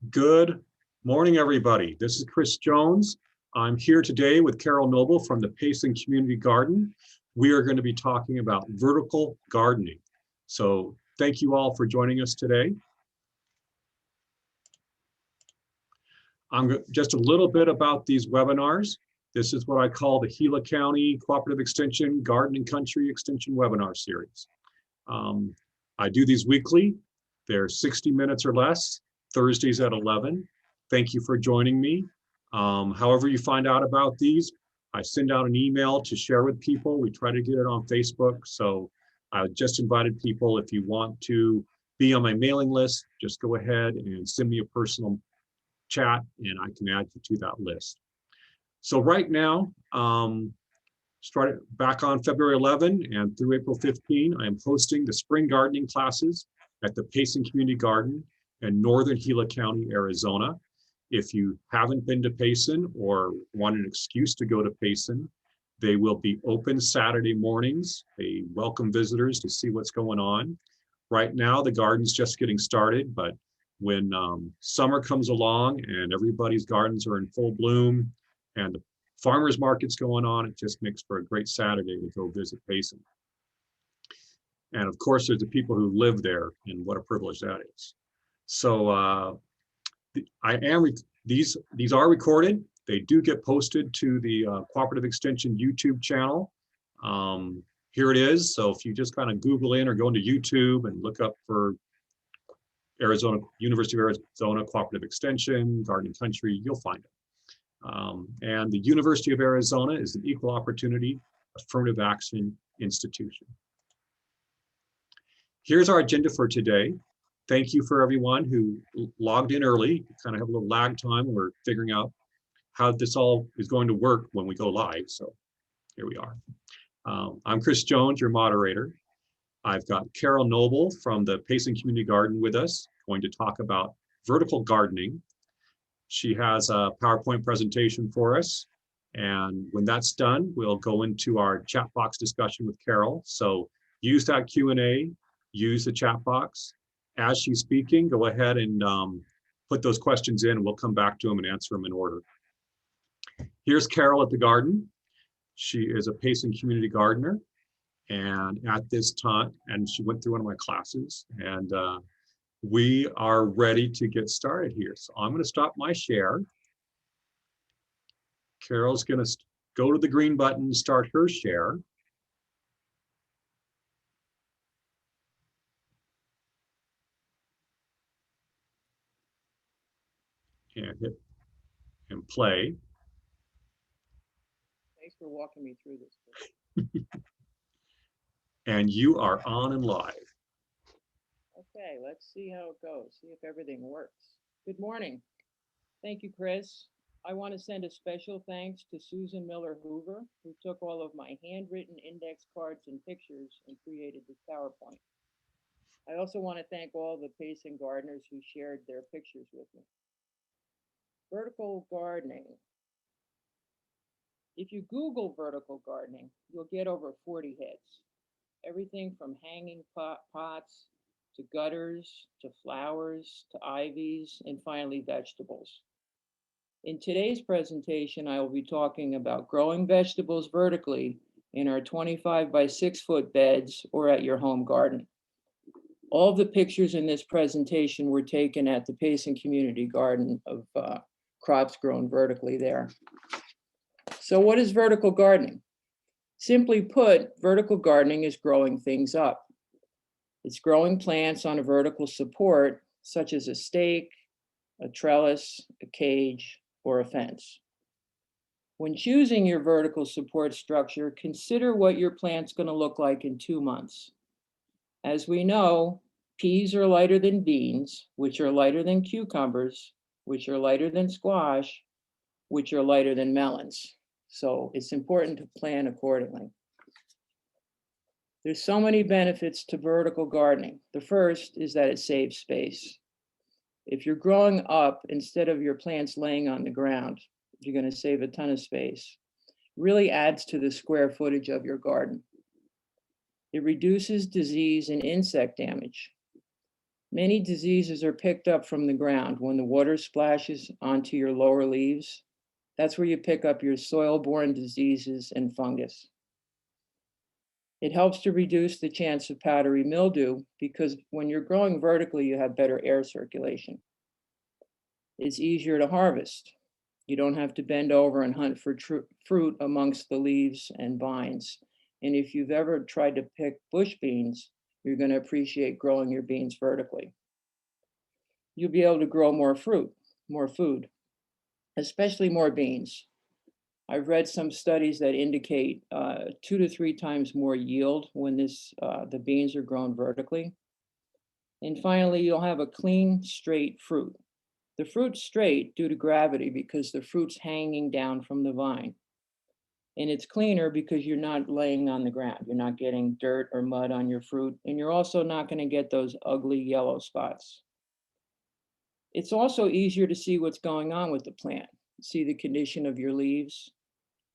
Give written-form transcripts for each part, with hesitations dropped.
Good morning, everybody. This is Chris Jones. I'm here today with Carol Noble from the Payson Community Garden. We are going to be talking about vertical gardening. So thank you all for joining us today. Just a little bit about these webinars. This is what I call the Gila County Cooperative Extension Garden and Country Extension Webinar Series. I do these weekly. They're 60 minutes or less, Thursdays at 11. Thank you for joining me. However you find out about these, I send out an email to share with people. We try to get it on Facebook. So I just invited people, if you want to be on my mailing list, just go ahead and send me a personal chat and I can add you to that list. So right now, started back on February 11 and through April 15, I am hosting the spring gardening classes at the Payson Community Garden in northern Gila County, Arizona. If you haven't been to Payson or want an excuse to go to Payson, they will be open Saturday mornings. They welcome visitors to see what's going on. Right now, the garden's just getting started, but when summer comes along and everybody's gardens are in full bloom and the farmers market's going on, it just makes for a great Saturday to go visit Payson. And of course, there's the people who live there, and what a privilege that is. So these are recorded. They do get posted to the Cooperative Extension YouTube channel. Here it is. So if you just kind of Google in or go into YouTube and look up for Arizona, University of Arizona Cooperative Extension, Garden and Country, you'll find it. And the University of Arizona is an equal opportunity affirmative action institution. Here's our agenda for today. Thank you for everyone who logged in early. We kind of have a little lag time. We're figuring out how this all is going to work when we go live. So here we are. I'm Chris Jones, your moderator. I've got Carol Noble from the Payson Community Garden with us, going to talk about vertical gardening. She has a PowerPoint presentation for us. And when that's done, we'll go into our chat box discussion with Carol. So use that Q&A, use the chat box. As she's speaking, go ahead and put those questions in. We'll come back to them and answer them in order. Here's Carol at the garden. She is a Payson community gardener. And at this time, and she went through one of my classes, and we are ready to get started here. So I'm going to stop my share. Carol's going to go to the green button, start her share. And hit and play. Thanks for walking me through this. And you are on and live. Okay, let's see how it goes. See if everything works. Good morning. Thank you, Chris. I want to send a special thanks to Susan Miller Hoover, who took all of my handwritten index cards and pictures and created this PowerPoint. I also want to thank all the Payson gardeners who shared their pictures with me. Vertical gardening. If you Google vertical gardening, you'll get over 40 hits. Everything from hanging pots to gutters, to flowers, to ivies, and finally vegetables. In today's presentation, I will be talking about growing vegetables vertically in our 25 by 6 foot beds or at your home garden. All of the pictures in this presentation were taken at the Payson Community Garden of crops grown vertically there. So what is vertical gardening? Simply put, vertical gardening is growing things up. It's growing plants on a vertical support, such as a stake, a trellis, a cage, or a fence. When choosing your vertical support structure, consider what your plant's going to look like in 2 months. As we know, peas are lighter than beans, which are lighter than cucumbers, which are lighter than squash, which are lighter than melons. So it's important to plan accordingly. There's so many benefits to vertical gardening. The first is that it saves space. If you're growing up instead of your plants laying on the ground, you're going to save a ton of space. It really adds to the square footage of your garden. It reduces disease and insect damage. Many diseases are picked up from the ground when the water splashes onto your lower leaves. That's where you pick up your soil-borne diseases and fungus. It helps to reduce the chance of powdery mildew because when you're growing vertically, you have better air circulation. It's easier to harvest. You don't have to bend over and hunt for fruit amongst the leaves and vines. And if you've ever tried to pick bush beans, you're going to appreciate growing your beans vertically. You'll be able to grow more fruit, more food, especially more beans. I've read some studies that indicate 2 to 3 times more yield when the beans are grown vertically. And finally, you'll have a clean, straight fruit. The fruit's straight due to gravity because the fruit's hanging down from the vine. And it's cleaner because you're not laying on the ground. You're not getting dirt or mud on your fruit, and you're also not going to get those ugly yellow spots. It's also easier to see what's going on with the plant, see the condition of your leaves,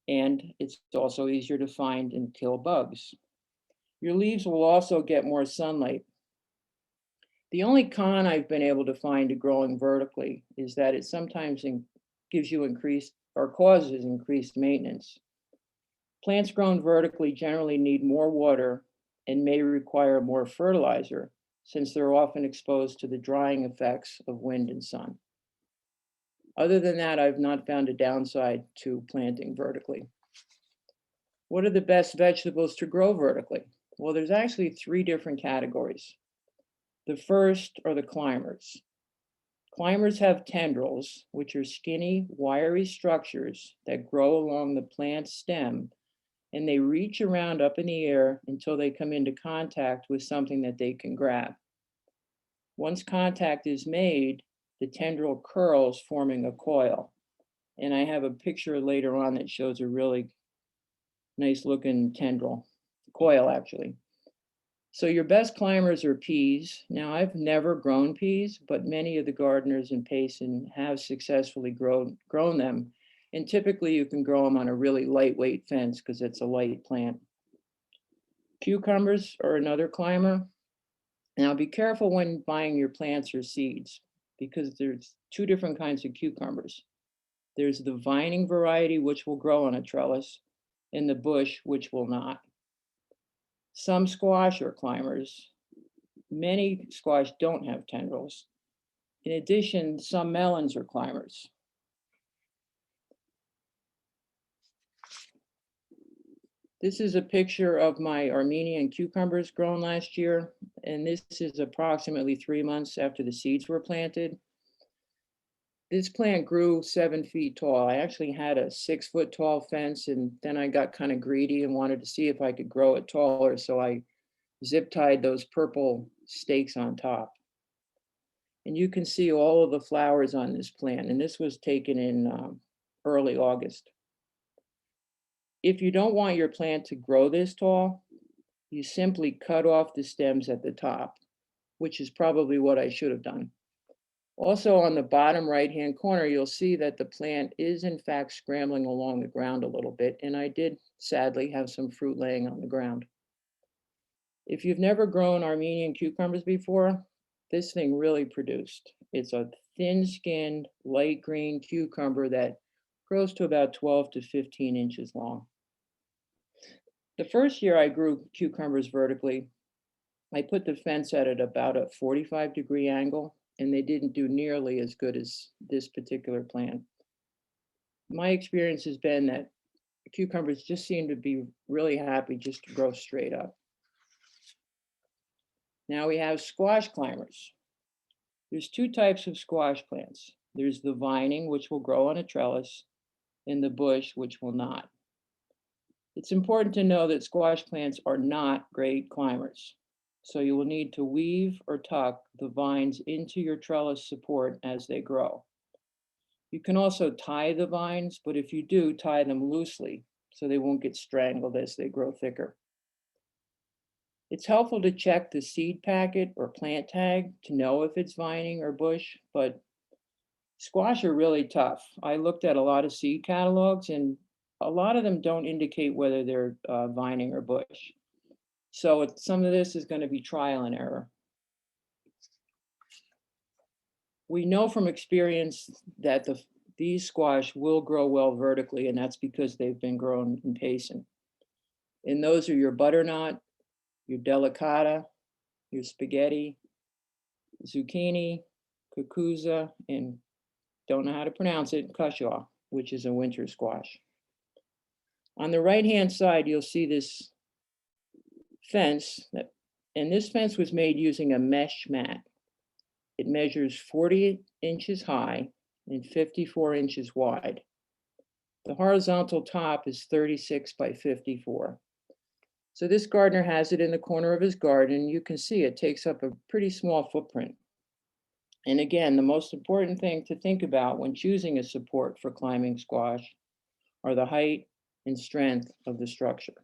and it's also easier to find and kill bugs. Your leaves will also get more sunlight. The only con I've been able to find to growing vertically is that it sometimes gives you increased or causes increased maintenance. Plants grown vertically generally need more water and may require more fertilizer since they're often exposed to the drying effects of wind and sun. Other than that, I've not found a downside to planting vertically. What are the best vegetables to grow vertically? Well, there's actually 3 different categories. The first are the climbers. Climbers have tendrils, which are skinny, wiry structures that grow along the plant's stem, and they reach around up in the air until they come into contact with something that they can grab. Once contact is made, the tendril curls, forming a coil. And I have a picture later on that shows a really nice looking tendril, coil actually. So your best climbers are peas. Now I've never grown peas, but many of the gardeners in Payson have successfully grown them. And typically you can grow them on a really lightweight fence because it's a light plant. Cucumbers are another climber. Now be careful when buying your plants or seeds because there's 2 different kinds of cucumbers. There's the vining variety, which will grow on a trellis, and the bush, which will not. Some squash are climbers. Many squash don't have tendrils. In addition, some melons are climbers. This is a picture of my Armenian cucumbers grown last year, and this is approximately 3 months after the seeds were planted. This plant grew 7 feet tall. I actually had a 6-foot tall fence, and then I got kind of greedy and wanted to see if I could grow it taller, so I zip tied those purple stakes on top. And you can see all of the flowers on this plant, and this was taken in early August. If you don't want your plant to grow this tall, you simply cut off the stems at the top, which is probably what I should have done. Also on the bottom right-hand corner, you'll see that the plant is in fact scrambling along the ground a little bit, and I did sadly have some fruit laying on the ground. If you've never grown Armenian cucumbers before, this thing really produced. It's a thin-skinned, light green cucumber that grows to about 12 to 15 inches long. The first year I grew cucumbers vertically, I put the fence at about a 45-degree angle, and they didn't do nearly as good as this particular plant. My experience has been that cucumbers just seem to be really happy just to grow straight up. Now we have squash climbers. There's 2 types of squash plants. There's the vining, which will grow on a trellis, and the bush, which will not. It's important to know that squash plants are not great climbers. So you will need to weave or tuck the vines into your trellis support as they grow. You can also tie the vines, but if you do, tie them loosely so they won't get strangled as they grow thicker. It's helpful to check the seed packet or plant tag to know if it's vining or bush, but squash are really tough. I looked at a lot of seed catalogs and a lot of them don't indicate whether they're vining or bush. So some of this is going to be trial and error. We know from experience that these squash will grow well vertically, and that's because they've been grown in pacing. And those are your butternut, your delicata, your spaghetti, zucchini, cucuzza, and don't know how to pronounce it, kashaw, which is a winter squash. On the right-hand side, you'll see this fence, and this fence was made using a mesh mat. It measures 40 inches high and 54 inches wide. The horizontal top is 36 by 54. So this gardener has it in the corner of his garden. You can see it takes up a pretty small footprint. And again, the most important thing to think about when choosing a support for climbing squash are the height and strength of the structure.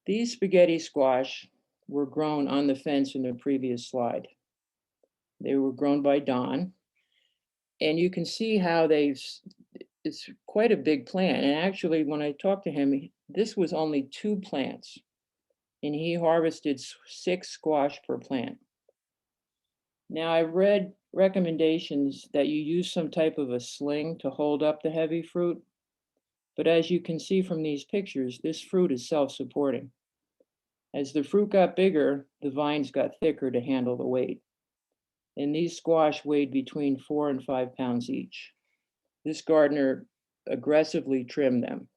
These spaghetti squash were grown on the fence in the previous slide. They were grown by Don. And you can see how it's quite a big plant. And actually, when I talked to him, this was only 2 plants. And he harvested 6 squash per plant. Now, I've read recommendations that you use some type of a sling to hold up the heavy fruit. But as you can see from these pictures, this fruit is self-supporting. As the fruit got bigger, the vines got thicker to handle the weight. And these squash weighed between 4 and 5 pounds each. This gardener aggressively trimmed them.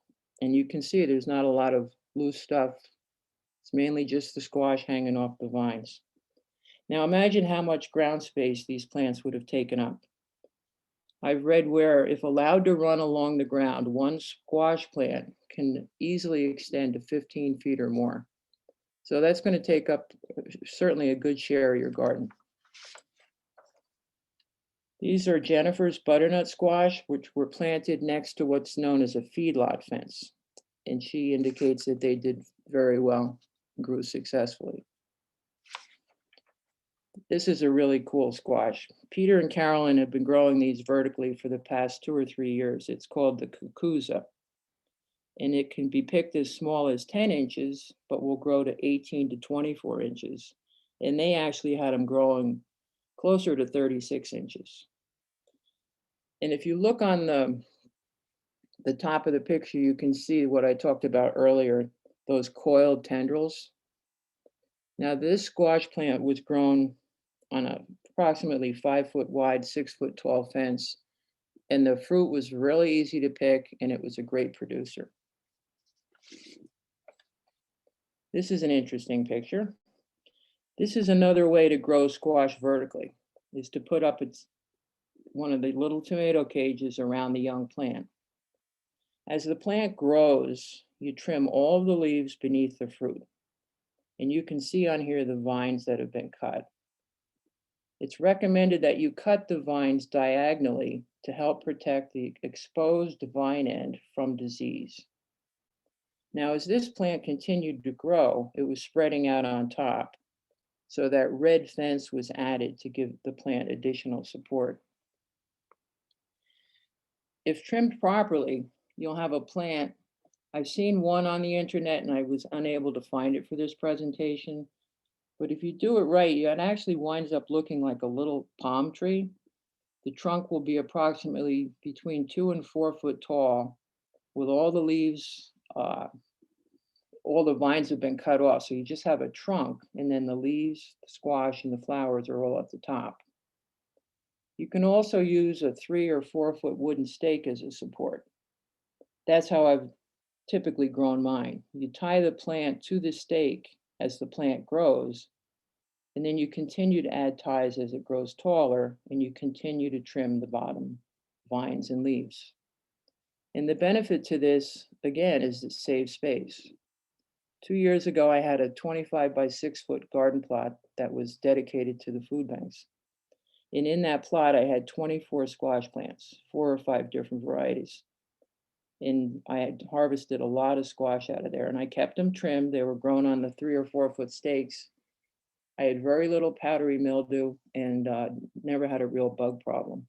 And you can see there's not a lot of loose stuff. It's mainly just the squash hanging off the vines. Now imagine how much ground space these plants would have taken up. I've read where, if allowed to run along the ground, one squash plant can easily extend to 15 feet or more. So that's going to take up certainly a good share of your garden. These are Jennifer's butternut squash, which were planted next to what's known as a feedlot fence. And she indicates that they did very well, grew successfully. This is a really cool squash. Peter and Carolyn have been growing these vertically for the past 2 or 3 years. It's called the cucuzza. And it can be picked as small as 10 inches, but will grow to 18 to 24 inches. And they actually had them growing closer to 36 inches. And if you look on the top of the picture, you can see what I talked about earlier, those coiled tendrils. Now this squash plant was grown on a approximately 5 foot wide, 6 foot tall fence. And the fruit was really easy to pick, and it was a great producer. This is an interesting picture. This is another way to grow squash vertically, is to put up one of the little tomato cages around the young plant. As the plant grows, you trim all the leaves beneath the fruit. And you can see on here the vines that have been cut. It's recommended that you cut the vines diagonally to help protect the exposed vine end from disease. Now, as this plant continued to grow, it was spreading out on top. So that red fence was added to give the plant additional support. If trimmed properly, you'll have a plant. I've seen one on the internet and I was unable to find it for this presentation. But if you do it right, it actually winds up looking like a little palm tree. The trunk will be approximately between 2 and 4 foot tall, with all the leaves, all the vines have been cut off. So you just have a trunk, and then the leaves, the squash, and the flowers are all at the top. You can also use a 3 or 4 foot wooden stake as a support. That's how I've typically grown mine. You tie the plant to the stake as the plant grows, and then you continue to add ties as it grows taller, and you continue to trim the bottom vines and leaves. And the benefit to this, again, is it saves space. 2 years ago, I had a 25 by 6 foot garden plot that was dedicated to the food banks. And in that plot, I had 24 squash plants, 4 or 5 different varieties. And I had harvested a lot of squash out of there, and I kept them trimmed. They were grown on the 3 or 4 foot stakes. I had very little powdery mildew and never had a real bug problem.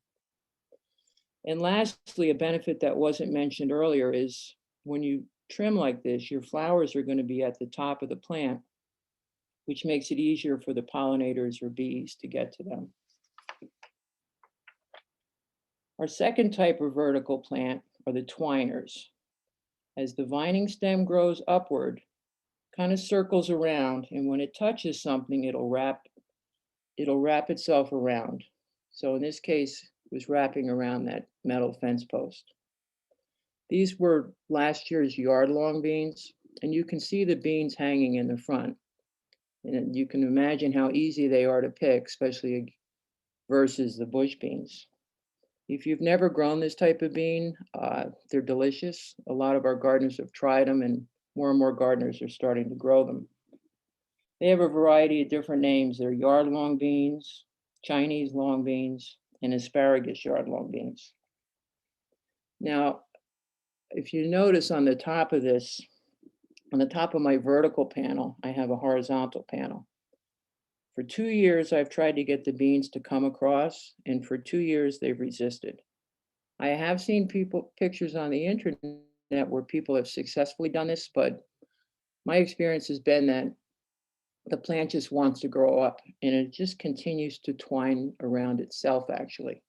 And lastly, a benefit that wasn't mentioned earlier is when you trim like this, your flowers are going to be at the top of the plant. which makes it easier for the pollinators or bees to get to them. Our second type of vertical plant are the twiners. As the vining stem grows upward, kind of circles around, and when it touches something, it'll wrap itself around. So in this case, it was wrapping around that metal fence post. These were last year's yard-long beans, and you can see the beans hanging in the front. And you can imagine how easy they are to pick, especially versus the bush beans. If you've never grown this type of bean, they're delicious. A lot of our gardeners have tried them, and more gardeners are starting to grow them. They have a variety of different names. They're yard-long beans, Chinese long beans, and asparagus yard-long beans. Now, if you notice on the top of this, on the top of my vertical panel, I have a horizontal panel. For 2 years, I've tried to get the beans to come across, and for 2 years, they've resisted. I have seen pictures on the internet where people have successfully done this, but my experience has been that the plant just wants to grow up, and it just continues to twine around itself, actually.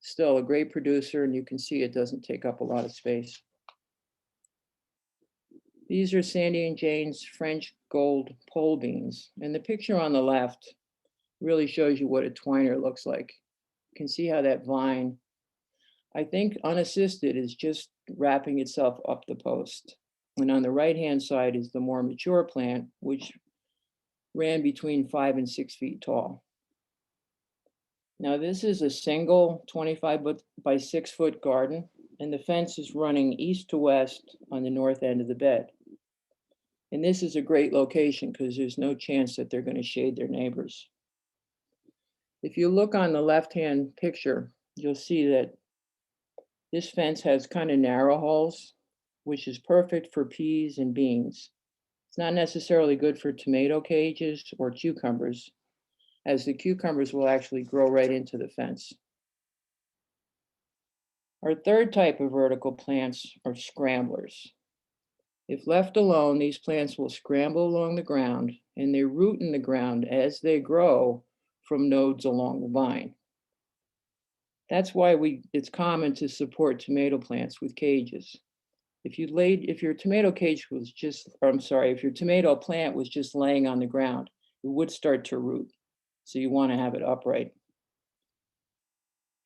Still a great producer, and you can see it doesn't take up a lot of space. These are Sandy and Jane's French gold pole beans, and the picture on the left really shows you what a twiner looks like. You can see how that vine, I think unassisted, is just wrapping itself up the post. And on the right-hand side is the more mature plant, which ran between 5 and 6 feet tall. Now this is a single 25 by 6 foot garden, and the fence is running east to west on the north end of the bed. And this is a great location because there's no chance that they're going to shade their neighbors. If you look on the left-hand picture, you'll see that this fence has kind of narrow holes, which is perfect for peas and beans. It's not necessarily good for tomato cages or cucumbers, as the cucumbers will actually grow right into the fence. Our third type of vertical plants are scramblers. If left alone, these plants will scramble along the ground, and they root in the ground as they grow from nodes along the vine. That's why it's common to support tomato plants with cages. If your tomato plant was just laying on the ground, it would start to root. So you want to have it upright.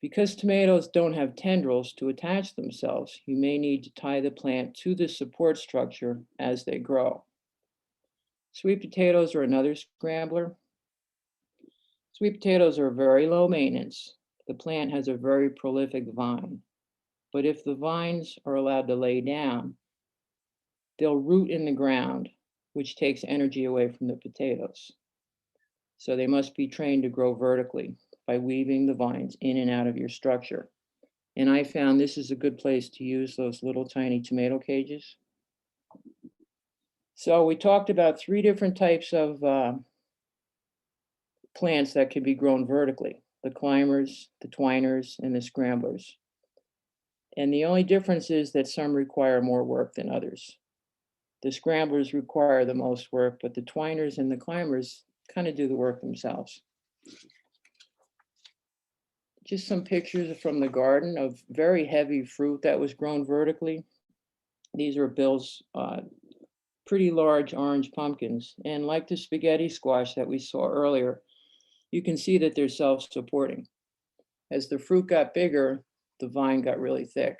Because tomatoes don't have tendrils to attach themselves, you may need to tie the plant to the support structure as they grow. Sweet potatoes are another scrambler. Sweet potatoes are very low maintenance. The plant has a very prolific vine. But if the vines are allowed to lay down, they'll root in the ground, which takes energy away from the potatoes. So they must be trained to grow vertically by weaving the vines in and out of your structure. And I found this is a good place to use those little tiny tomato cages. So we talked about 3 different types of plants that can be grown vertically: the climbers, the twiners, and the scramblers. And the only difference is that some require more work than others. The scramblers require the most work, but the twiners and the climbers kind of do the work themselves. Just some pictures from the garden of very heavy fruit that was grown vertically. These are Bill's pretty large orange pumpkins. And like the spaghetti squash that we saw earlier, you can see that they're self-supporting. As the fruit got bigger, the vine got really thick.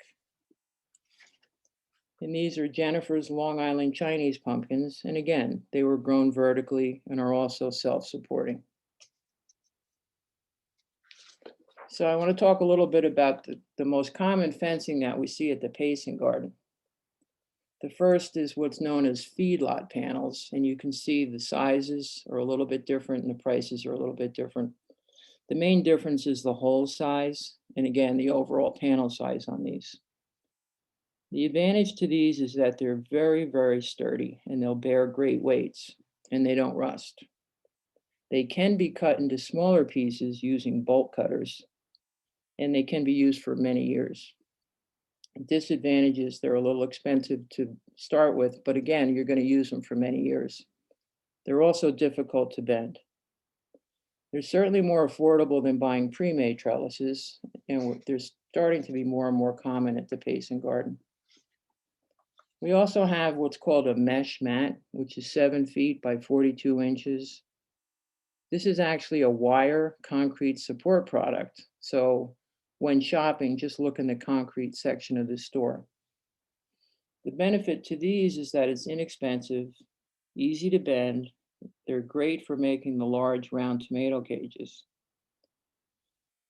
And these are Jennifer's Long Island Chinese pumpkins. And again, they were grown vertically and are also self-supporting. So I want to talk a little bit about the most common fencing that we see at the Payson garden. The first is what's known as feedlot panels, and you can see the sizes are a little bit different and the prices are a little bit different. The main difference is the hole size, and again, the overall panel size on these. The advantage to these is that they're very, very sturdy, and they'll bear great weights, and they don't rust. They can be cut into smaller pieces using bolt cutters, and they can be used for many years. Disadvantages, they're a little expensive to start with, but again, you're going to use them for many years. They're also difficult to bend. They're certainly more affordable than buying pre-made trellises, and they're starting to be more and more common at the Payson Garden. We also have what's called a mesh mat, which is 7 feet by 42 inches. This is actually a wire concrete support product. So when shopping, just look in the concrete section of the store. The benefit to these is that it's inexpensive, easy to bend. They're great for making the large round tomato cages.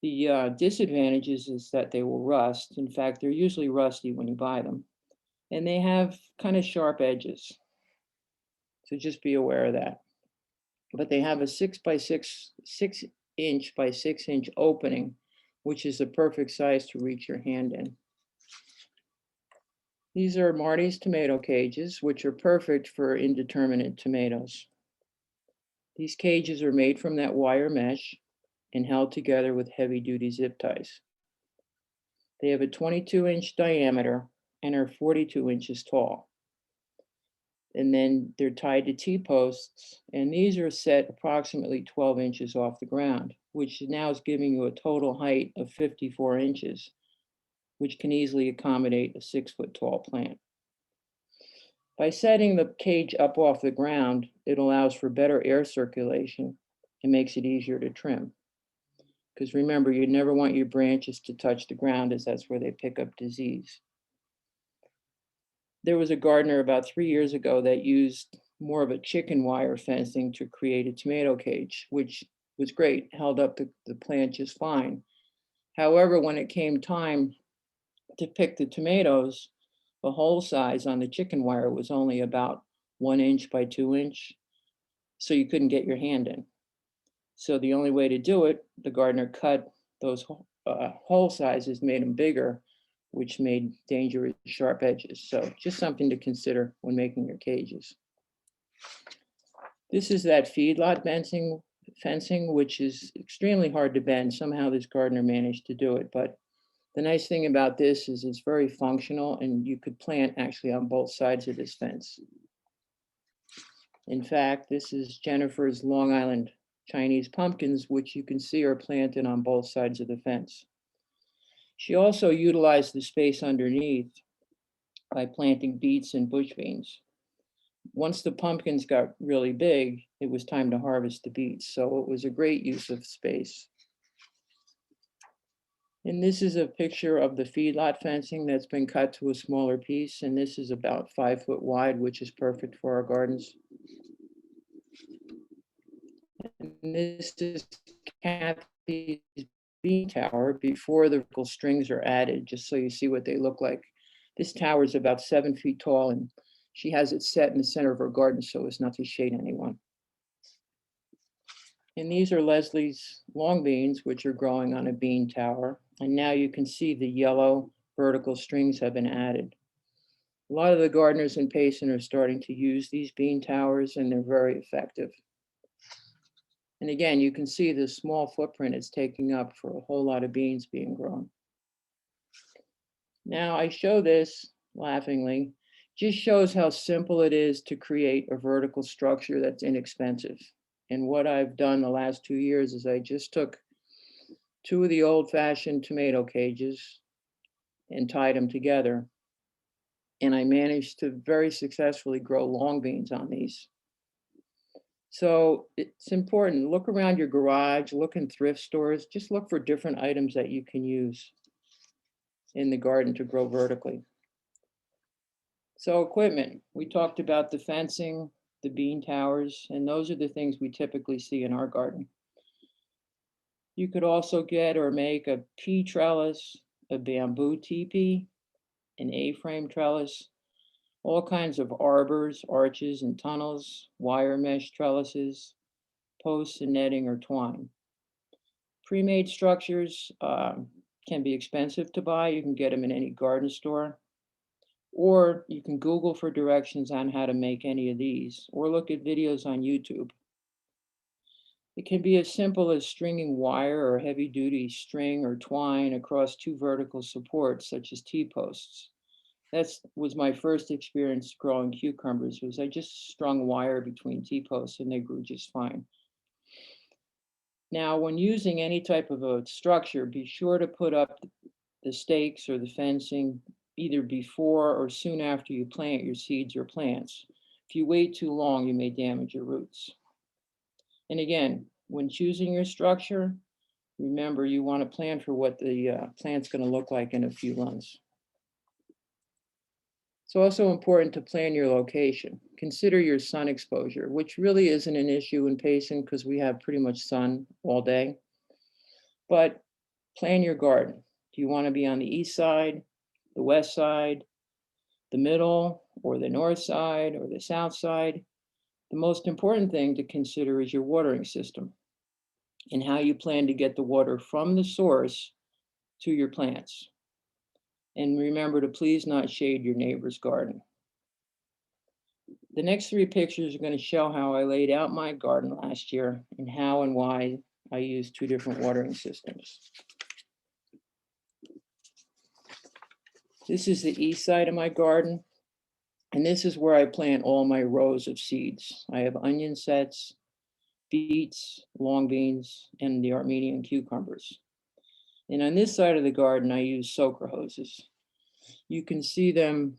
The disadvantages is that they will rust. In fact, they're usually rusty when you buy them. And they have kind of sharp edges. So just be aware of that. But they have a 6 inch by 6 inch opening, which is the perfect size to reach your hand in. These are Marty's tomato cages, which are perfect for indeterminate tomatoes. These cages are made from that wire mesh and held together with heavy-duty zip ties. They have a 22-inch diameter and are 42 inches tall. And then they're tied to T-posts, and these are set approximately 12 inches off the ground, which now is giving you a total height of 54 inches, which can easily accommodate a 6-foot tall plant. By setting the cage up off the ground, it allows for better air circulation and makes it easier to trim. Because remember, you never want your branches to touch the ground, as that's where they pick up disease. There was a gardener about 3 years ago that used more of a chicken wire fencing to create a tomato cage, which was great, held up the plant just fine. However, when it came time to pick the tomatoes, the hole size on the chicken wire was only about 1 inch by 2 inch, so you couldn't get your hand in. So the only way to do it, the gardener cut those hole sizes, made them bigger, which made dangerous sharp edges. So just something to consider when making your cages. This is that feedlot fencing, which is extremely hard to bend. Somehow this gardener managed to do it. But the nice thing about this is it's very functional, and you could plant actually on both sides of this fence. In fact, this is Jennifer's Long Island Chinese pumpkins, which you can see are planted on both sides of the fence. She also utilized the space underneath by planting beets and bush beans. Once the pumpkins got really big, it was time to harvest the beets. So it was a great use of space. And this is a picture of the feedlot fencing that's been cut to a smaller piece. And this is about 5 foot wide, which is perfect for our gardens. And this is Kathy's bean tower before the vertical strings are added, just so you see what they look like. This tower is about 7 feet tall, and she has it set in the center of her garden so as not to shade anyone. And these are Leslie's long beans, which are growing on a bean tower. And now you can see the yellow vertical strings have been added. A lot of the gardeners in Payson are starting to use these bean towers, and they're very effective. And again, you can see the small footprint it's taking up for a whole lot of beans being grown. Now I show this laughingly, just shows how simple it is to create a vertical structure that's inexpensive. And what I've done the last 2 years is I just took 2 of the old-fashioned tomato cages and tied them together. And I managed to very successfully grow long beans on these. So it's important, look around your garage, look in thrift stores, just look for different items that you can use in the garden to grow vertically. So equipment, we talked about the fencing, the bean towers, and those are the things we typically see in our garden. You could also get or make a pea trellis, a bamboo teepee, an A-frame trellis, all kinds of arbors, arches, and tunnels, wire mesh trellises, posts and netting or twine. Pre-made structures can be expensive to buy. You can get them in any garden store, or you can Google for directions on how to make any of these, or look at videos on YouTube. It can be as simple as stringing wire or heavy-duty string or twine across 2 vertical supports, such as T-posts. was my first experience growing cucumbers. Was I just strung wire between T-posts and they grew just fine. Now, when using any type of a structure, be sure to put up the stakes or the fencing either before or soon after you plant your seeds or plants. If you wait too long, you may damage your roots. And again, when choosing your structure, remember you want to plan for what the plant's going to look like in a few months. It's also important to plan your location. Consider your sun exposure, which really isn't an issue in Payson because we have pretty much sun all day. But plan your garden. Do you want to be on the east side, the west side, the middle, or the north side, or the south side? The most important thing to consider is your watering system and how you plan to get the water from the source to your plants. And remember to please not shade your neighbor's garden. The next three pictures are going to show how I laid out my garden last year and how and why I used two different watering systems. This is the east side of my garden, and this is where I plant all my rows of seeds. I have onion sets, beets, long beans, and the Armenian cucumbers. And on this side of the garden, I use soaker hoses. You can see them,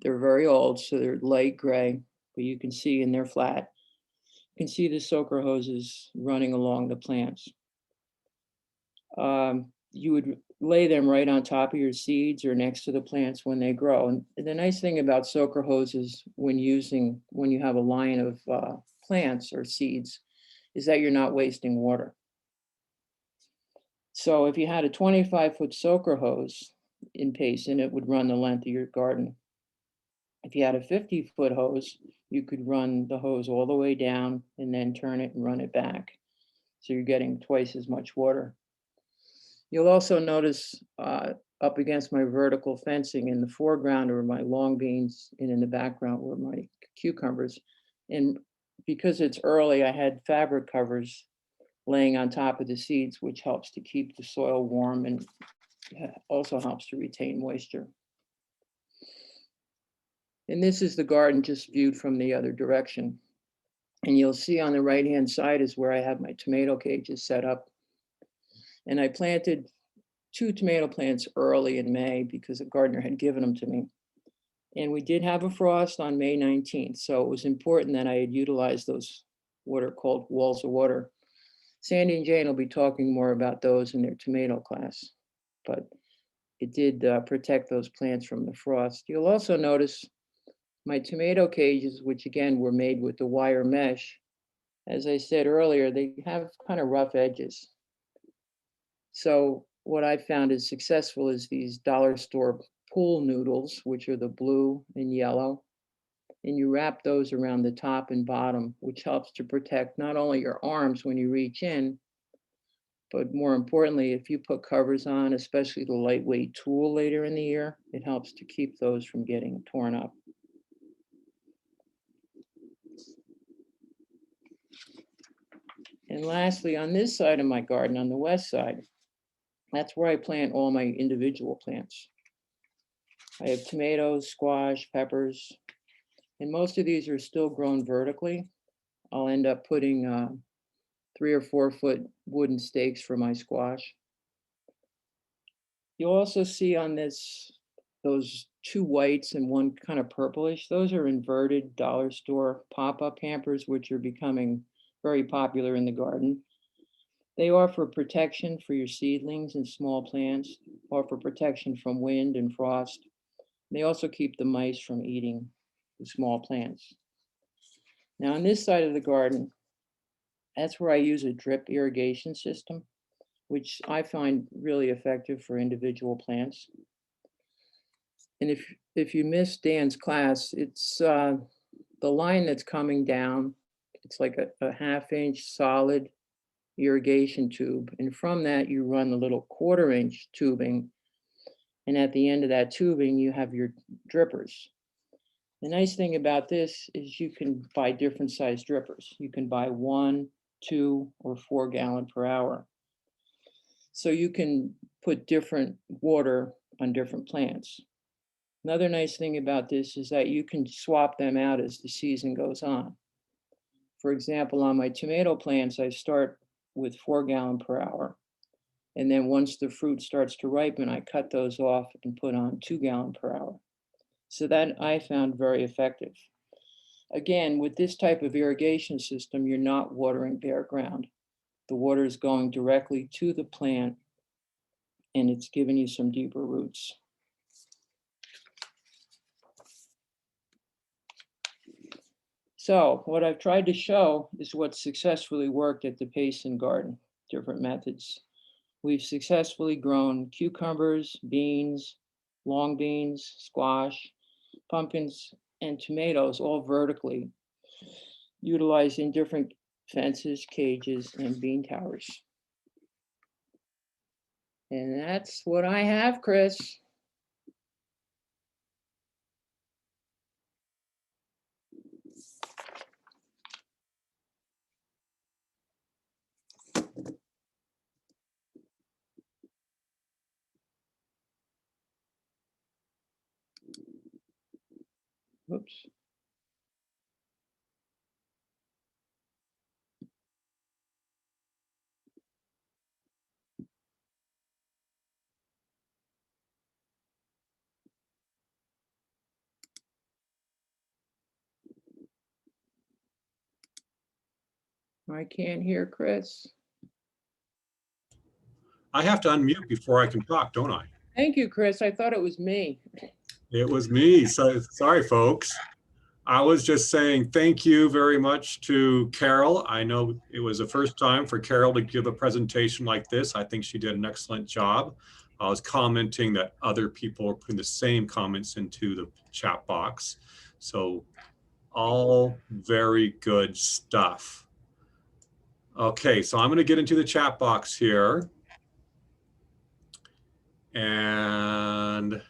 they're very old, so they're light gray, but you can see, and they're flat. You can see the soaker hoses running along the plants. You would lay them right on top of your seeds or next to the plants when they grow. And the nice thing about soaker hoses when you have a line of plants or seeds is that you're not wasting water. So if you had a 25-foot soaker hose in Payson, it would run the length of your garden. If you had a 50-foot hose, you could run the hose all the way down and then turn it and run it back. So you're getting twice as much water. You'll also notice up against my vertical fencing in the foreground are my long beans and in the background were my cucumbers. And because it's early, I had fabric covers laying on top of the seeds, which helps to keep the soil warm and also helps to retain moisture. And this is the garden just viewed from the other direction. And you'll see on the right-hand side is where I have my tomato cages set up. And I planted 2 tomato plants early in May because a gardener had given them to me. And we did have a frost on May 19th. So it was important that I had utilized those what are called walls of water. Sandy and Jane will be talking more about those in their tomato class, but it did protect those plants from the frost. You'll also notice my tomato cages, which again were made with the wire mesh. As I said earlier, they have kind of rough edges. So what I found is successful is these dollar store pool noodles, which are the blue and yellow. And you wrap those around the top and bottom, which helps to protect not only your arms when you reach in, but more importantly, if you put covers on, especially the lightweight tool later in the year, it helps to keep those from getting torn up. And lastly, on this side of my garden, on the west side, that's where I plant all my individual plants. I have tomatoes, squash, peppers, and most of these are still grown vertically. I'll end up putting 3 or 4 foot wooden stakes for my squash. You'll also see on this, those 2 whites and 1 kind of purplish. Those are inverted dollar store pop-up hampers, which are becoming very popular in the garden. They offer protection for your seedlings and small plants, offer protection from wind and frost. They also keep the mice from eating the small plants. Now on this side of the garden, that's where I use a drip irrigation system, which I find really effective for individual plants. And if you missed Dan's class, it's the line that's coming down. It's like a 1/2-inch solid irrigation tube. And from that, you run the little 1/4-inch tubing. And at the end of that tubing, you have your drippers. The nice thing about this is you can buy different size drippers. You can buy 1, 2, or 4 gallon per hour. So you can put different water on different plants. Another nice thing about this is that you can swap them out as the season goes on. For example, on my tomato plants, I start with 4 gallon per hour. And then once the fruit starts to ripen, I cut those off and put on 2 gallon per hour. So that I found very effective. Again, with this type of irrigation system, you're not watering bare ground. The water is going directly to the plant and it's giving you some deeper roots. So what I've tried to show is what successfully worked at the Payson Garden, different methods. We've successfully grown cucumbers, beans, long beans, squash, pumpkins, and tomatoes all vertically, utilizing different fences, cages, and bean towers. And that's what I have, Chris. Oops. I can't hear Chris. I have to unmute before I can talk, don't I? Thank you, Chris. I thought it was me. It was me. So sorry, folks. I was just saying thank you very much to Carol. I know it was the first time for Carol to give a presentation like this. I think she did an excellent job. I was commenting that other people are putting the same comments into the chat box. So all very good stuff. Okay, so I'm going to get into the chat box here. And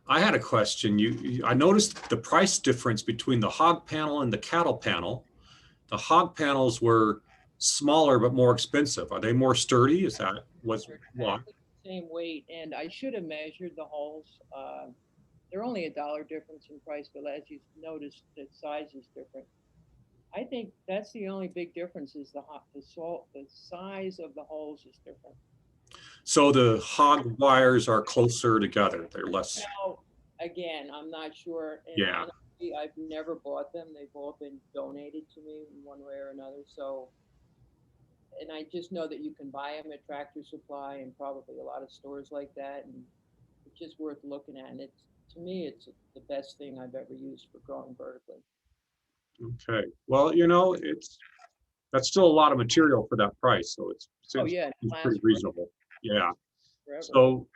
I had a question. I noticed the price difference between the hog panel and the cattle panel. The hog panels were smaller but more expensive. Are they more sturdy? Is that what's why? Exactly the same weight, and I should have measured the holes. They're only $1 difference in price, but as you noticed, the size is different. I think that's the only big difference is the size of the holes is different. So the hog wires are closer together. They're less. Now, again, I'm not sure, and Yeah. honestly, I've never bought them. They've all been donated to me in one way or another. So, and I just know that you can buy them at Tractor Supply and probably a lot of stores like that, and it's just worth looking at. And it's to me, it's the best thing I've ever used for growing vertically. Okay. Well, that's still a lot of material for that price. So it Oh seems yeah, it pretty lasts reasonable. Yeah. forever. So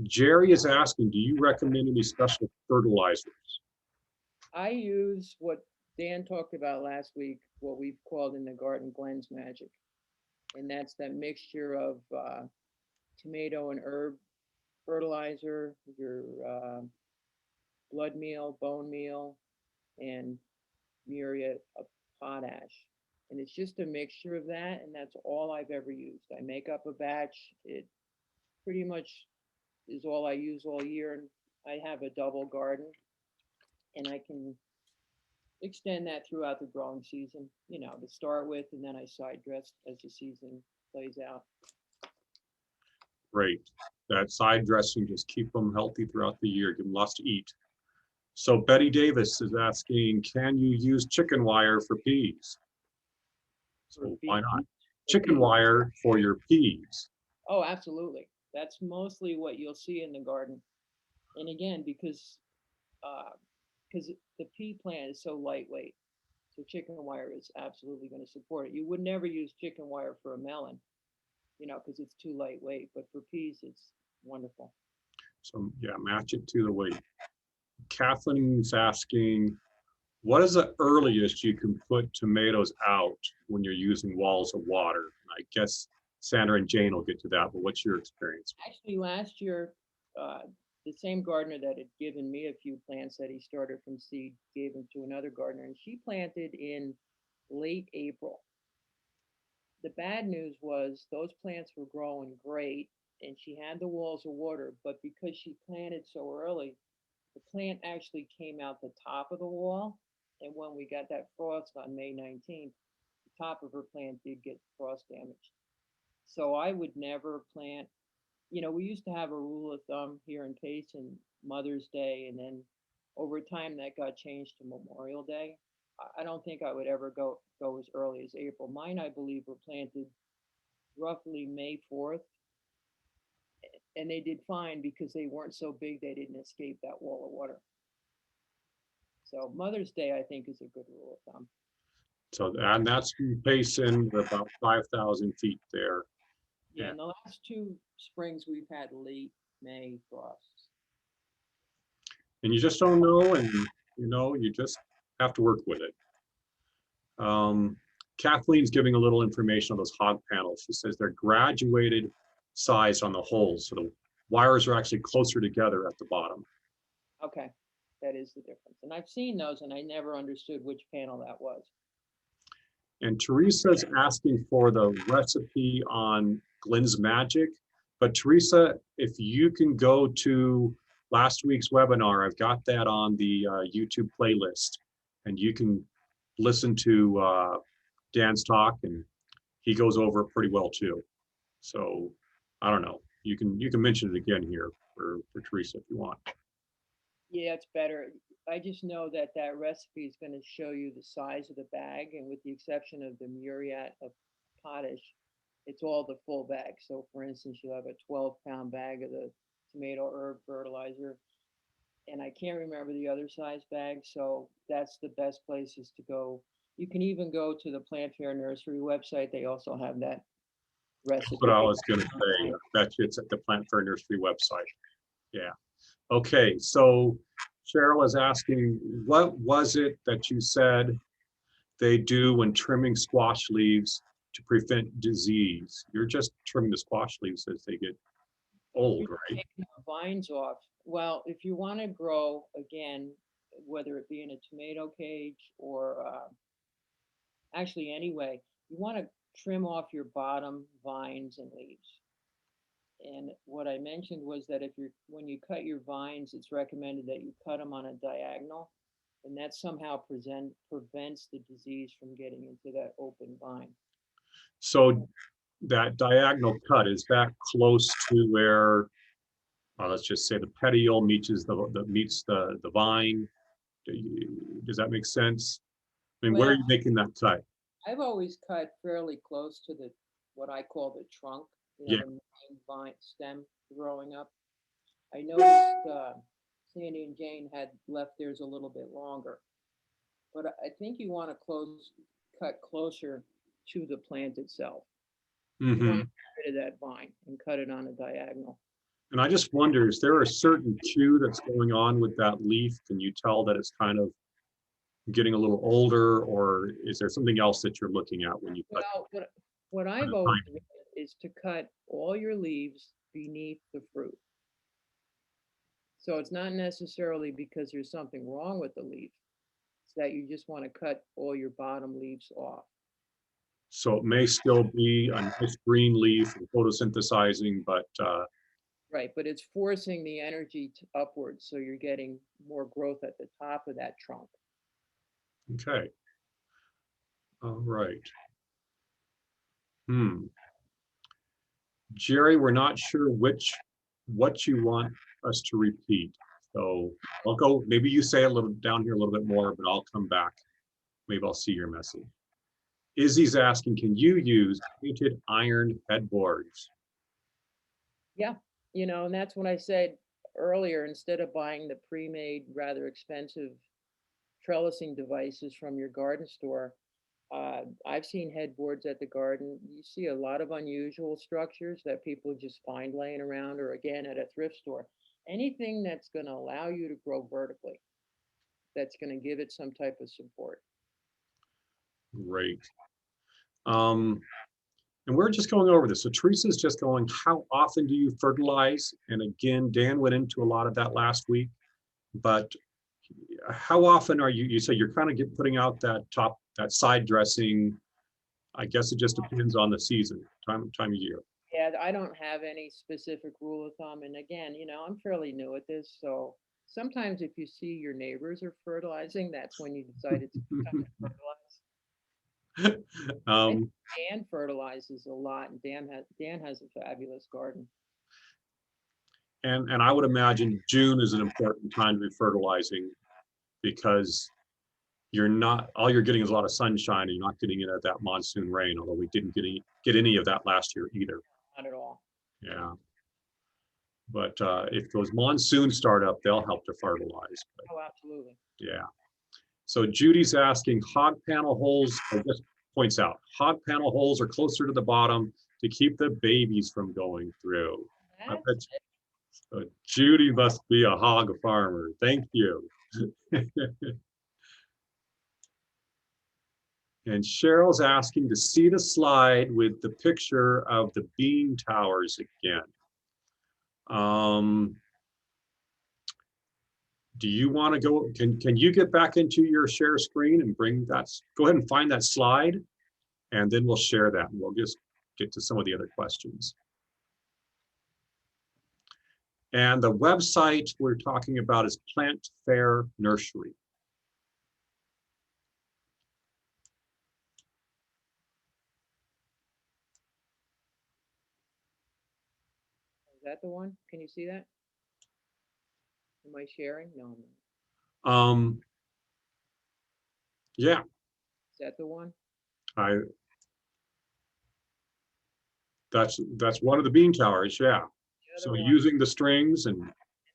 Jerry is asking, do you recommend any special fertilizers? I use what Dan talked about last week, what we've called in the garden Glenn's Magic. And that's that mixture of tomato and herb fertilizer, your blood meal, bone meal, and muriate of potash. And it's just a mixture of that, and that's all I've ever used. I make up a batch. It pretty much is all I use all year. And I have a double garden, and I can extend that throughout the growing season, to start with, and then I side dress as the season plays out. Great. That side dressing, just keep them healthy throughout the year, give them lots to eat. So Betty Davis is asking, can you use chicken wire for peas? So why not? Chicken wire for your peas. Oh, absolutely. That's mostly what you'll see in the garden. And again, because the pea plant is so lightweight, so chicken wire is absolutely going to support it. You would never use chicken wire for a melon, because it's too lightweight. But for peas, it's wonderful. So yeah, match it to the weight. Kathleen's asking, what is the earliest you can put tomatoes out when you're using walls of water? I guess Sandra and Jane will get to that, but what's your experience? Actually, last year, uh, the same gardener that had given me a few plants that he started from seed gave them to another gardener, and she planted in late April. The bad news was those plants were growing great, and she had the walls of water, but because she planted so early, the plant actually came out the top of the wall. And when we got that frost on May 19th, the top of her plant did get frost damaged. So I would never plant, we used to have a rule of thumb here in Payson, Mother's Day, and then over time that got changed to Memorial Day. I don't think I would ever go as early as April. Mine, I believe, were planted roughly May 4th, and they did fine because they weren't so big they didn't escape that wall of water. So Mother's Day, I think, is a good rule of thumb. So, and that's Payson, about 5,000 feet there. Yeah, in the last two springs, we've had late May frosts. And you just don't know, and you just have to work with it. Kathleen's giving a little information on those hog panels. She says they're graduated size on the holes, so the wires are actually closer together at the bottom. Okay, that is the difference. And I've seen those, and I never understood which panel that was. And Teresa's asking for the recipe on Glenn's Magic. But Teresa, if you can go to last week's webinar, I've got that on the YouTube playlist, and you can listen to Dan's talk, and he goes over it pretty well too. So I don't know. You can mention it again here for Teresa if you want. Yeah, it's better. I just know that that recipe is going to show you the size of the bag, and with the exception of the muriate of potash, it's all the full bag. So for instance, you'll have a 12-pound bag of the tomato herb fertilizer, and I can't remember the other size bag. So that's the best places to go. You can even go to the Plant Fair Nursery website. They also have that recipe. That's what I was going to say. I bet you it's at the Plant Fair Nursery website. Yeah. Okay, so Cheryl is asking, what was it that you said they do when trimming squash leaves to prevent disease? You're just trimming the squash leaves as they get old, right? Taking the vines off. Well, if you want to grow again, whether it be in a tomato cage or actually anyway, you want to trim off your bottom vines and leaves. And what I mentioned was that when you cut your vines, it's recommended that you cut them on a diagonal, and that somehow prevents the disease from getting into that open vine. So that diagonal cut, is that close to where, let's just say the petiole meets the vine? Does that make sense? I mean, where are you making that cut? I've always cut fairly close to what I call the trunk, Yeah. the main vine stem growing up. I noticed Sandy and Jane had left theirs a little bit longer, but I think you want to cut closer to the plant itself. You want to get rid of that vine and cut it on a diagonal. And I just wonder, is there a certain cue that's going on with that leaf? Can you tell that it's kind of getting a little older, or is there something else that you're looking at when you cut? Well, what I've always read is to cut all your leaves beneath the fruit. So it's not necessarily because there's something wrong with the leaf. It's that you just want to cut all your bottom leaves off. So it may still be a nice green leaf and photosynthesizing, but right, but it's forcing the energy upwards, so you're getting more growth at the top of that trunk. okay. All right. Jerry, we're not sure what you want us to repeat. So I'll go, maybe you say a little down here a little bit more, but I'll come back. Maybe I'll see your message. Izzy's asking, can you use painted iron headboards? Yeah, and that's what I said earlier. Instead of buying the pre-made, rather expensive trellising devices from your garden store, I've seen headboards at the garden. You see a lot of unusual structures that people just find laying around, or again at a thrift store. Anything that's going to allow you to grow vertically, that's going to give it some type of support. Great. And we're just going over this. So Teresa's just going, how often do you fertilize? And again, Dan went into a lot of that last week, but how often are you say you're kind of putting out that side dressing? I guess it just depends on the season, time of year. Yeah, I don't have any specific rule of thumb. And again, I'm fairly new at this, so sometimes if you see your neighbors are fertilizing, that's when you decide it's time to fertilize. I think Um, Dan fertilizes a lot, and Dan has a fabulous garden. and I would imagine June is an important time to be fertilizing because all you're getting is a lot of sunshine and you're not getting any of that monsoon rain, although we didn't get any of that last year either. Not at all. Yeah. But if those monsoons start up, they'll help to fertilize. But, Oh, absolutely. yeah. So Judy's asking, hog panel holes, or just points out, hog panel holes are closer to the bottom to keep the babies from going through. I bet That's Judy must be a hog farmer. Thank you. And Cheryl's asking to see the slide with the picture of the bean towers again. Do you want to go? Can you get back into your share screen and go ahead and find that slide, and then we'll share that and we'll just get to some of the other questions. And the website we're talking about is Plant Fair Nursery. Is that the one? Can you see that? Am I sharing? No, I'm not. Yeah, Is that the one? that's one of the bean towers. Yeah. The So other one, using the strings and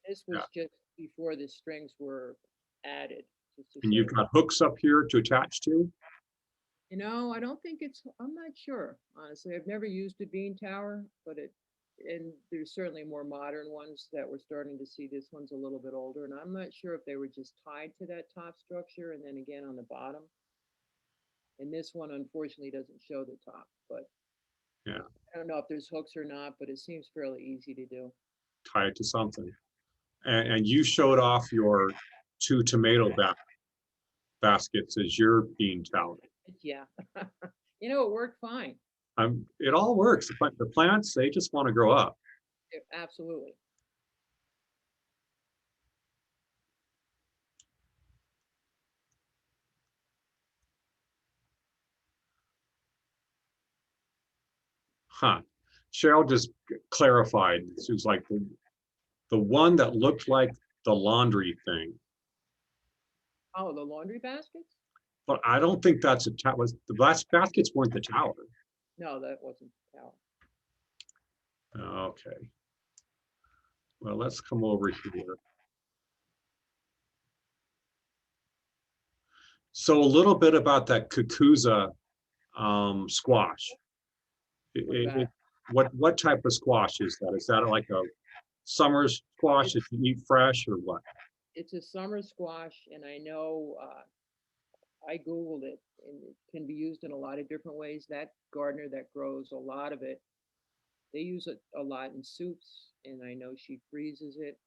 this was just before the strings were added. Just to you've say, got hooks up here to attach to. I don't think I'm not sure, honestly. I've never used a bean tower, and there's certainly more modern ones that we're starting to see. This one's a little bit older, and I'm not sure if they were just tied to that top structure and then again on the bottom. And this one, unfortunately, doesn't show the top, but Yeah, I don't know if there's hooks or not, but it seems fairly easy to do. tie it to something. And you showed off your 2 tomato baskets as your bean tower. Yeah. It worked fine. It all works. The plants, they just want to grow up. Absolutely. Huh. Cheryl just clarified. She was like the one that looked like the laundry thing. Oh, the laundry baskets? But I don't think that's a tower. The last baskets weren't the tower. No, that wasn't the tower. Okay. Well, let's come over here. So a little bit about that Kukuza squash. What type of squash is that? Is that like a summer squash that you eat fresh or what? It's a summer squash, and I know I Googled it, and it can be used in a lot of different ways. That gardener that grows a lot of it, they use it a lot in soups, and I know she freezes it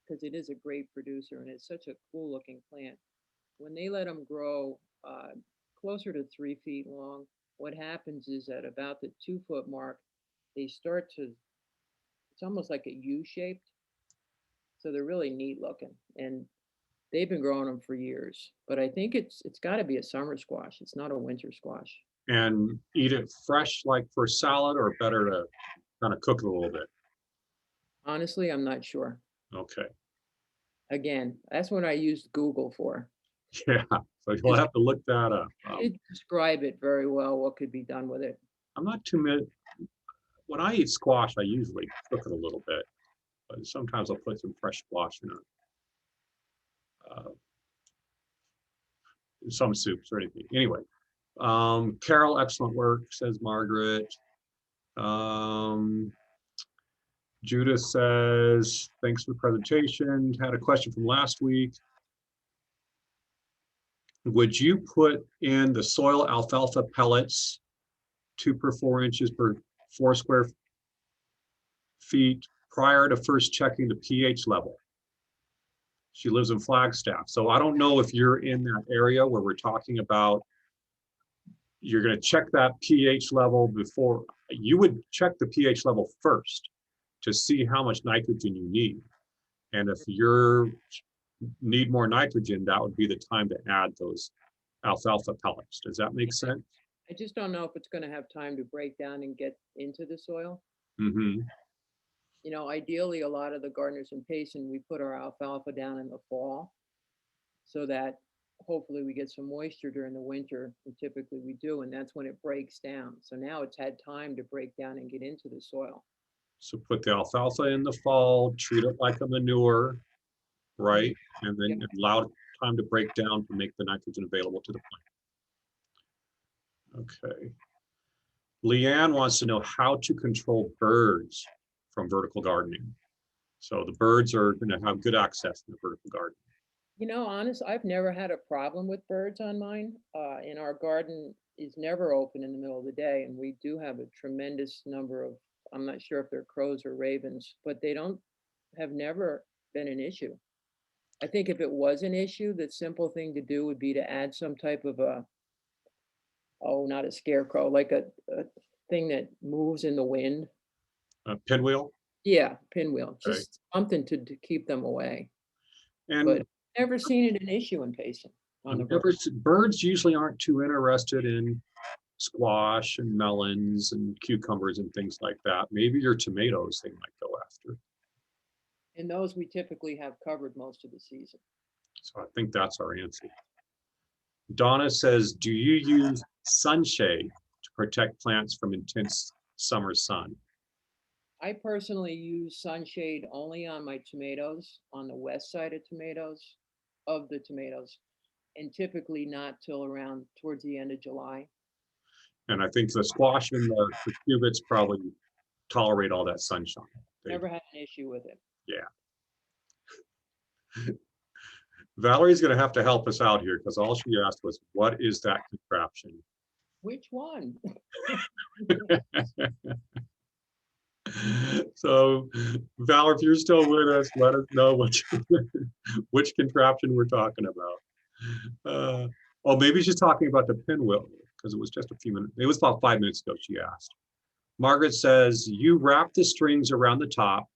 because it is a great producer, and it's such a cool looking plant. When they let them grow closer to 3 feet long, what happens is at about the 2 foot mark, they start to, it's almost like a U shaped. So they're really neat looking. And they've been growing them for years. But I think it's got to be a summer squash. It's not a winter squash. And eat it fresh like for salad or better to kind of cook it a little bit? Honestly, I'm not sure. Okay. Again, that's what I used Google for. Yeah. So you'll have to look that up. It describe it very well, what could be done with it. I'm not too many. When I eat squash, I usually cook it a little bit, but sometimes I'll put some fresh squash in some soups or anything. Anyway, Carol, excellent work, says Margaret. Judith says, thanks for the presentation. Had a question from last week. Would you put in the soil alfalfa pellets 2 per 4 inches per 4 square feet prior to first checking the pH level? She lives in Flagstaff. So I don't know if you're in that area where we're talking about you're going to check that pH level before you would check the pH level first to see how much nitrogen you need. And if you need more nitrogen, that would be the time to add those alfalfa pellets. Does that make sense? I just don't know if it's gonna have time to break down and get into the soil. Mm-hmm. You know, ideally, a lot of the gardeners in Payson, we put our alfalfa down in the fall so that hopefully we get some moisture during the winter, and typically we do, and that's when it breaks down. So now it's had time to break down and get into the soil. So put the alfalfa in the fall, treat it like a manure, right? And then allow it time to break down to make the nitrogen available to the plant. Okay. Leanne wants to know how to control birds from vertical gardening. So the birds are going to have good access in the vertical garden. You know, honest, I've never had a problem with birds on mine. And our garden is never open in the middle of the day, and we do have a tremendous number of, I'm not sure if they're crows or ravens, but they don't have never been an issue. I think if it was an issue, the simple thing to do would be to add some type of a, oh, not a scarecrow, like a thing that moves in the wind. Pinwheel. Yeah, pinwheel, Okay. just something to keep them away. And But never seen it an issue in Payson on the birds usually aren't too interested in squash and melons and cucumbers and things like that. Maybe your tomatoes they might go after. And those we typically have covered most of the season. So I think that's our answer. Donna says, do you use sunshade to protect plants from intense summer sun? I personally use sunshade only on my tomatoes, on the west side of the tomatoes, and typically not till around towards the end of July. And I think the squash and the cubits probably tolerate all that sunshine. Never had an issue with it. Yeah. Valerie's going to have to help us out here because all she asked was, what is that contraption? Which one? So, Val, if you're still with us, let us know which contraption we're talking about. Oh, maybe she's talking about the pinwheel because it was just a few minutes. It was about 5 minutes ago she asked. Margaret says, you wrap the strings around the top,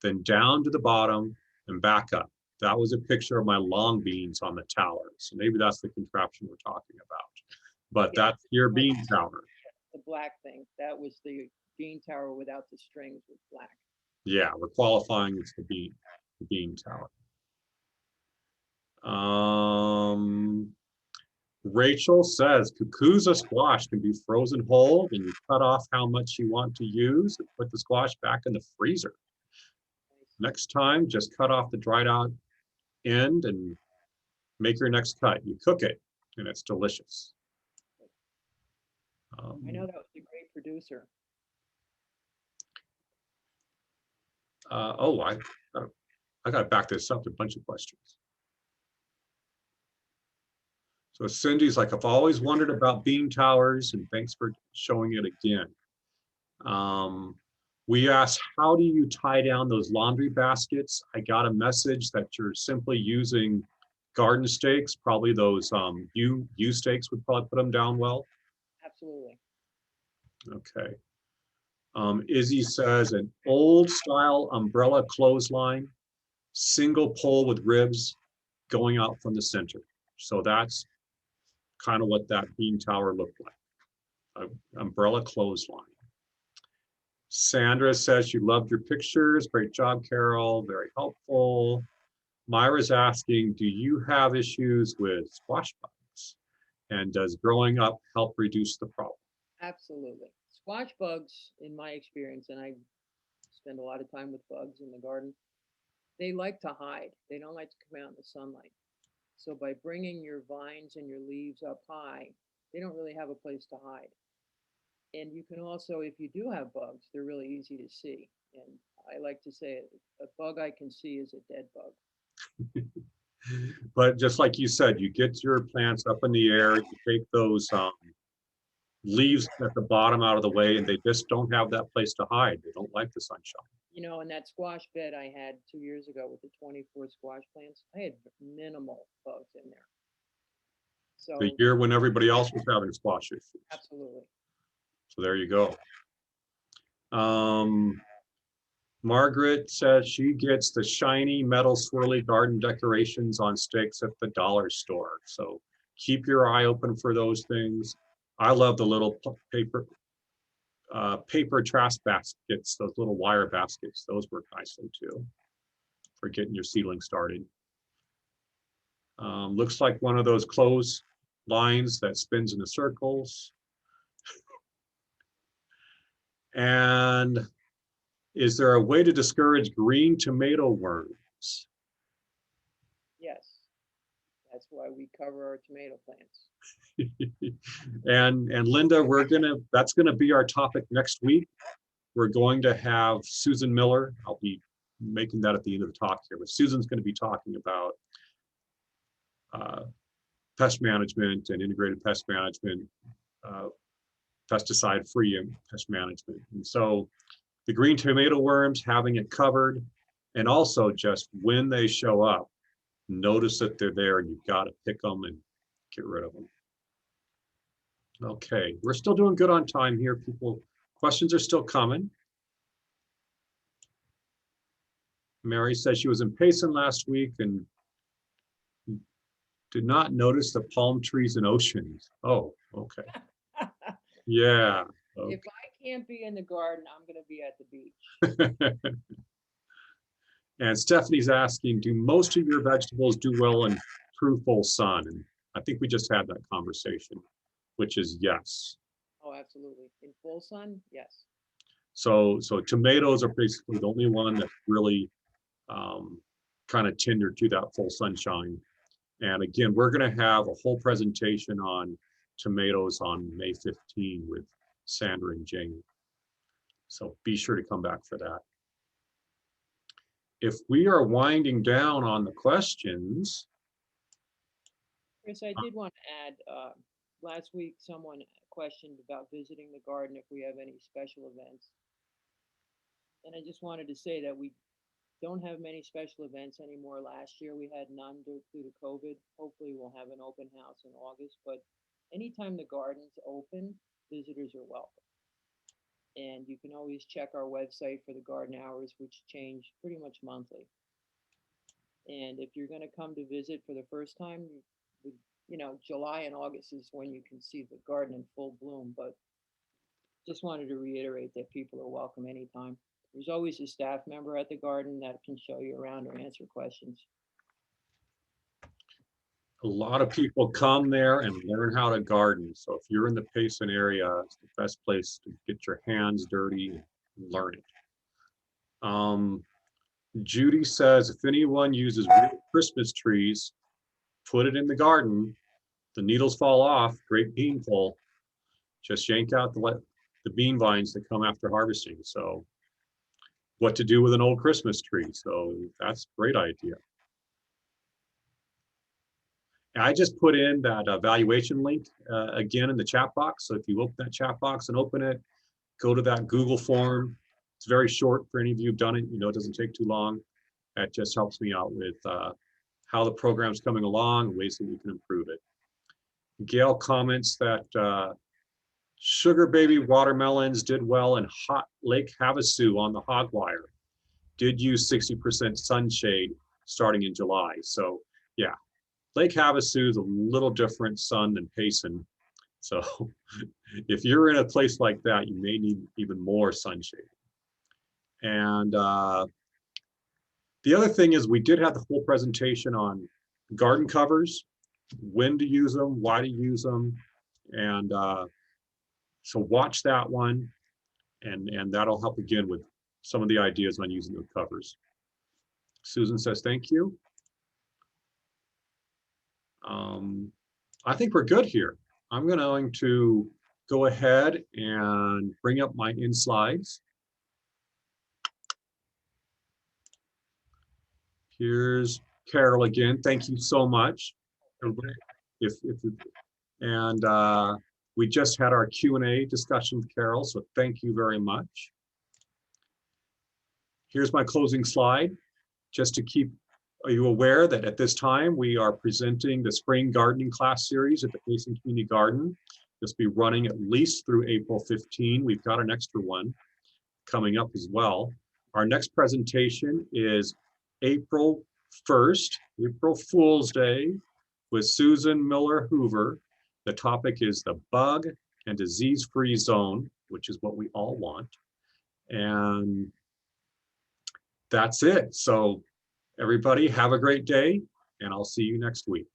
then down to the bottom and back up. That was a picture of my long beans on the tower. So maybe that's the contraption we're talking about. But Yeah, that's your bean tower. the black thing. That was the bean tower without the strings with black. Yeah, we're qualifying as the bean tower. Rachel says cucuzza squash can be frozen whole, and you cut off how much you want to use and put the squash back in the freezer. Next time, just cut off the dried out end and make your next cut. You cook it, and it's delicious. I know that was a great producer. I got to back this up to a bunch of questions. So Cindy's like, I've always wondered about bean towers, and thanks for showing it again. We asked, how do you tie down those laundry baskets? I got a message that you're simply using garden stakes, probably those U stakes would probably put them down well. Absolutely. Okay. Izzy says an old style umbrella clothesline, single pole with ribs going out from the center. So that's kind of what that bean tower looked like, an umbrella clothesline. Sandra says she loved your pictures. Great job, Carol. Very helpful. Myra's asking, do you have issues with squash bugs? And does growing up help reduce the problem? Absolutely. Squash bugs, in my experience, and I spend a lot of time with bugs in the garden, they like to hide. They don't like to come out in the sunlight. So by bringing your vines and your leaves up high, they don't really have a place to hide. And you can also, if you do have bugs, they're really easy to see. And I like to say a bug I can see is a dead bug. But just like you said, you get your plants up in the air, you take those leaves at the bottom out of the way, and they just don't have that place to hide. They don't like the sunshine. You know, in that squash bed I had 2 years ago with the 24 squash plants, I had minimal bugs in there. So, year when everybody else was having squash issues. absolutely. So there you go. Margaret says she gets the shiny metal swirly garden decorations on sticks at the dollar store. So keep your eye open for those things. I love the little paper trash baskets, those little wire baskets. Those work nicely too for getting your seedling started. Looks like one of those clothes lines that spins in the circles. And is there a way to discourage green tomato worms? Yes. That's why we cover our tomato plants. And Linda, that's gonna be our topic next week. We're going to have Susan Miller. I'll be making that at the end of the talk here, but Susan's going to be talking about pest management and integrated pest management, pesticide-free pest management. And so the green tomato worms, having it covered, and also just when they show up, notice that they're there and you've got to pick them and get rid of them. Okay, we're still doing good on time here, people. Questions are still coming. Mary says she was in Payson last week and did not notice the palm trees and oceans. Oh, okay. Yeah. Okay. If I can't be in the garden, I'm going to be at the beach. And Stephanie's asking, do most of your vegetables do well in true full sun? And I think we just had that conversation, which is yes. Oh, absolutely. In full sun, yes. So tomatoes are basically the only one that's really kind of tender to that full sunshine. And again, we're going to have a whole presentation on tomatoes on May 15 with Sandra and Jane. So be sure to come back for that. If we are winding down on the questions. Chris, I did want to add, last week someone questioned about visiting the garden if we have any special events. And I just wanted to say that we don't have many special events anymore. Last year we had none due to COVID. Hopefully we'll have an open house in August, but anytime the garden's open, visitors are welcome. And you can always check our website for the garden hours, which change pretty much monthly. And if you're going to come to visit for the first time, July and August is when you can see the garden in full bloom. But just wanted to reiterate that people are welcome anytime. There's always a staff member at the garden that can show you around or answer questions. A lot of people come there and learn how to garden. So if you're in the Payson area, it's the best place to get your hands dirty and learn it. Judy says, if anyone uses real Christmas trees, put it in the garden. The needles fall off, great bean pole. Just yank out the bean vines that come after harvesting. So what to do with an old Christmas tree. So that's a great idea. I just put in that evaluation link again in the chat box. So if you open that chat box and open it, go to that Google form. It's very short for any of you who've done it. You know, it doesn't take too long. That just helps me out with how the program's coming along, ways that we can improve it. Gail comments that sugar baby watermelons did well in hot Lake Havasu on the hog wire. Did use 60% sunshade starting in July. So yeah, Lake Havasu is a little different sun than Payson. So if you're in a place like that, you may need even more sunshade. And the other thing is we did have the full presentation on garden covers, when to use them, why to use them. And so watch that one, and that'll help again with some of the ideas on using the covers. Susan says, thank you. I think we're good here. I'm going to go ahead and bring up my in slides. Here's Carol again. Thank you so much. We just had our Q&A discussion with Carol, so thank you very much. Here's my closing slide, just to keep Are you aware that at this time we are presenting the spring gardening class series at the Payson Community Garden? This will be running at least through April 15. We've got an extra one coming up as well. Our next presentation is April 1st, April Fool's Day, with Susan Miller Hoover. The topic is the bug and disease-free zone, which is what we all want. And that's it. So everybody have a great day, and I'll see you next week.